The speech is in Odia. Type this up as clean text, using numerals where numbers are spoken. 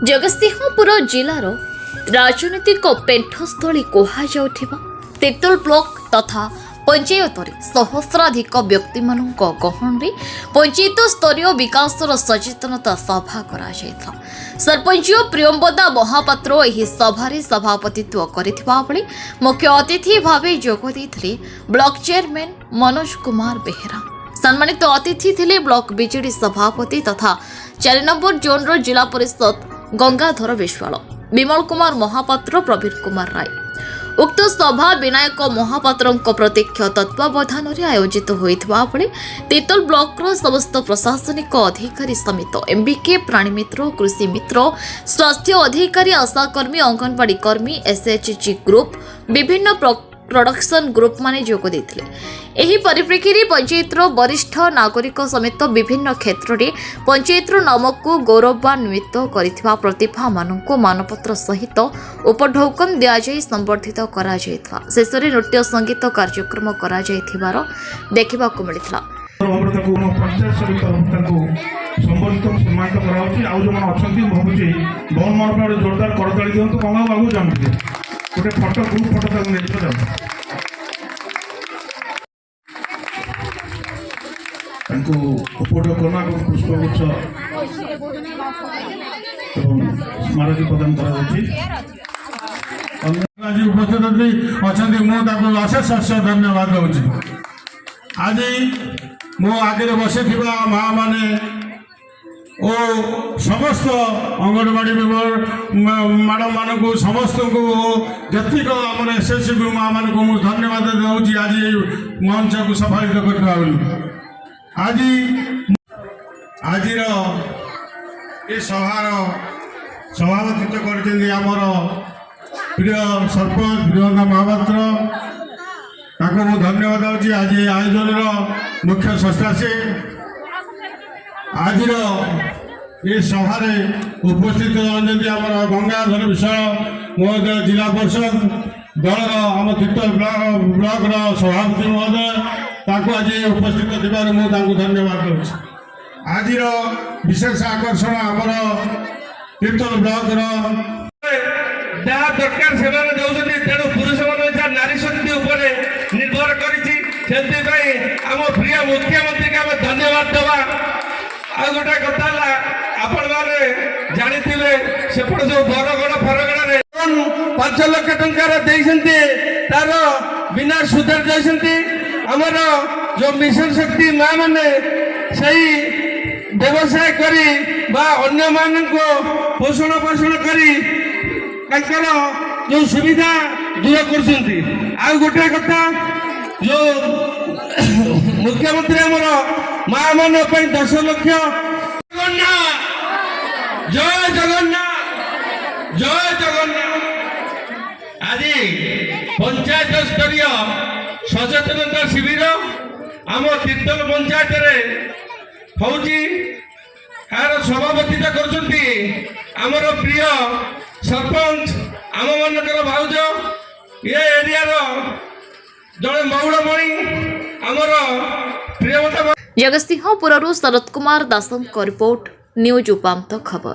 ଜଗତସିଂହପୁର ଜିଲ୍ଲାର ରାଜନୈତିକ ପେଣ୍ଠସ୍ଥଳୀ କୁହାଯାଉଥିବା ତିର୍ତ୍ତୋଲ ବ୍ଲକ ତଥା ପଞ୍ଚାୟତରେ ସହସ୍ରାଧିକ ବ୍ୟକ୍ତିମାନଙ୍କ ଗହଣରେ ପଞ୍ଚାୟତ ସ୍ତରୀୟ ବିକାଶର ସଚେତନତା ସଭା କରାଯାଇଥିଲା। ସରପଞ୍ଚ ପ୍ରିୟମ୍ବଦା ମହାପାତ୍ର ଏହି ସଭାରେ ସଭାପତିତ୍ୱ କରିଥିବା ବେଳେ ମୁଖ୍ୟ ଅତିଥି ଭାବେ ଯୋଗ ଦେଇଥିଲେ ବ୍ଲକ ଚେୟାରମ୍ୟାନ୍ ମନୋଜ କୁମାର ବେହେରା। ସମ୍ମାନିତ ଅତିଥି ଥିଲେ ବ୍ଲକ ବିଜେଡି ସଭାପତି ତଥା 4 ନମ୍ବର ଜୋନ୍ର ଜିଲ୍ଲା ପରିଷଦ ଗଙ୍ଗାଧର ବିଶ୍ୱାଳ, ବିମଳ କୁମାର ମହାପାତ୍ର, ପ୍ରବୀର କୁମାର ରାୟ। ଉକ୍ତ ସଭା ବିନାୟକ ମହାପାତ୍ରଙ୍କ ପ୍ରତ୍ୟକ୍ଷ ତତ୍ତ୍ୱାବଧାନରେ ଆୟୋଜିତ ହୋଇଥିବା ବେଳେ ତିର୍ତ୍ତୋଲ ବ୍ଲକର ସମସ୍ତ ପ୍ରଶାସନିକ ଅଧିକାରୀ ସମିତ ଏମ୍ବିକେ ପ୍ରାଣୀ ମିତ୍ର, କୃଷି ମିତ୍ର, ସ୍ୱାସ୍ଥ୍ୟ ଅଧିକାରୀ, ଆଶାକର୍ମୀ, ଅଙ୍ଗନବାଡ଼ି କର୍ମୀ, ଏସ୍ଏଚ୍ଜି ଗ୍ରୁପ୍, ବିଭିନ୍ନ ପ୍ରଡକ୍ସନ ଗ୍ରୁପ ମାନେ ଯୋଗ ଦେଇଥିଲେ। ଏହି ପରିପ୍ରେକ୍ଷୀରେ ପଞ୍ଚାୟତର ବରିଷ୍ଠ ନାଗରିକ ସಮೇତ ବିଭିନ୍ନ କ୍ଷେତ୍ରରେ ପଞ୍ଚାୟତର ନାମକୁ ଗୌରବାନ୍ୱିତ କରିଥିବା ପ୍ରତିଭାମାନଙ୍କୁ ମାନପତ୍ର ସହିତ ଉପଢୌକନ ଦିଆଯାଇ ସମ୍ବର୍ଦ୍ଧିତ କରାଯାଇଥିଲା। ଶେଷରେ ନୃତ୍ୟ ସଙ୍ଗୀତ କାର୍ଯ୍ୟକ୍ରମ କରାଯାଇଥିବାର ଦେଖିବାକୁ ମିଳିଥିଲା। ଗୋଟେ ଫଟୋ ଗ୍ରୁପ ଫଟୋ ତାକୁ ନେଇଯିବ ଯାଉ ତାଙ୍କୁ ଉପଢୌକନ ଏବଂ ପୁଷ୍ପଗୁଚ୍ଛ ଏବଂ ସ୍ମାରକୀ ପ୍ରଦାନ କରାଯାଉଛି। ଆଜି ଉପସ୍ଥିତ ଅଛନ୍ତି, ମୁଁ ତାକୁ ଅଶେଷ ଅଶେଷ ଧନ୍ୟବାଦ ଦେଉଛି। ଆଜି ମୋ ଆଗରେ ବସିଥିବା ମା ମାନେ ଓ ସମସ୍ତ ଅଙ୍ଗନବାଡ଼ି ମ୍ୟାଡ଼ାମ ମାନଙ୍କୁ ସମସ୍ତଙ୍କୁ ଯେତିକ ଆମର ଏସ୍ଏଚ୍ଜି ମା ମାନଙ୍କୁ ମୁଁ ଧନ୍ୟବାଦ ଦେଉଛି ଆଜି ଏହି ମଞ୍ଚକୁ ସଫଳିତ କରିବା ବୋଲି। ଆଜିର ଏ ସଭାର ସଭାପତିତ୍ୱ କରିଛନ୍ତି ଆମର ପ୍ରିୟ ସରପଞ୍ଚ ପ୍ରିୟଙ୍କା ମହାପାତ୍ର, ତାଙ୍କୁ ମୁଁ ଧନ୍ୟବାଦ ଦେଉଛି। ଆଜି ଆୟୋଜନର ମୁଖ୍ୟ ସ୍ରଷ୍ଟା ସେ। ଆଜିର ଏ ସଭାରେ ଉପସ୍ଥିତ ରହିଛନ୍ତି ଆମର ଗଙ୍ଗାଧର ବିଶ୍ୱାଳ ମହୋଦୟ, ଜିଲ୍ଲା ପରିଷଦ ଦଳର ଆମ ତିର୍ତ୍ତୋଲ ବ୍ଲକର ସଭାପତି ମହୋଦୟ, ତାଙ୍କୁ ଆଜି ଉପସ୍ଥିତ ଥିବାରୁ ମୁଁ ତାଙ୍କୁ ଧନ୍ୟବାଦ ଦେଉଛି। ଆଜିର ବିଶେଷ ଆକର୍ଷଣ ଆମର ତିର୍ତ୍ତୋଲ ବ୍ଲକର ଯାହା ଦରକାର ସେମାନେ ଦେଉଛନ୍ତି, ତେଣୁ ପୁରୁଷମାନେ ଯାହା ନାରୀ ଶକ୍ତି ଉପରେ ନିର୍ଭର କରିଛି। ସେଥିପାଇଁ ଆମ ପ୍ରିୟ ମୁଖ୍ୟମନ୍ତ୍ରୀଙ୍କୁ ଆମେ ଧନ୍ୟବାଦ ଦେବା। ଆଉ ଗୋଟେ କଥା ହେଲା, ଆପଣମାନେ ଜାଣିଥିବେ ସେପଟେ ଯୋଉ ବରଗଡ଼ ଫରଗଡ଼ରେ 5 ଲକ୍ଷ ଟଙ୍କାର ଦେଇଛନ୍ତି, ତାର ବିନା ସୁଧରେ ଦେଇଛନ୍ତି। ଆମର ଯୋଉ ମିଶନ ଶକ୍ତି ମା ମାନେ ସେଇ ବ୍ୟବସାୟ କରି ବା ଅନ୍ୟମାନଙ୍କୁ ପୋଷଣ କରି ତାଙ୍କର ଯୋଉ ସୁବିଧା ଦୂର କରୁଛନ୍ତି। ଆଉ ଗୋଟେ କଥା, ଯୋଉ ମୁଖ୍ୟମନ୍ତ୍ରୀ ଆମର ମା ମାନଙ୍କ ପାଇଁ 10 ଲକ୍ଷ। ଜୟ ଜଗନ୍ନାଥ, ଜୟ ଜଗନ୍ନାଥ। ଆଜି ପଞ୍ଚାୟତ ସ୍ତରୀୟ ସଚେତନତା ଶିବିର ଆମ ତିର୍ତ୍ତୋଲ ପଞ୍ଚାୟତରେ ହଉଛି। ଏହାର ସଭାପତିତ୍ୱ କରୁଛନ୍ତି ଆମର ପ୍ରିୟ ସରପଞ୍ଚ, ଆମ ମାନଙ୍କର ଭାଉଜ, ଏ ଏରିଆର ଜଣେ ମଉଳମଣି ଆମର ପ୍ରିୟବତା। ଜଗତସିଂହପୁରରୁ ଶରତ କୁମାର ଦାସଙ୍କ ରିପୋର୍ଟ, ନ୍ୟୁଜ ଉପାନ୍ତ ଖବର।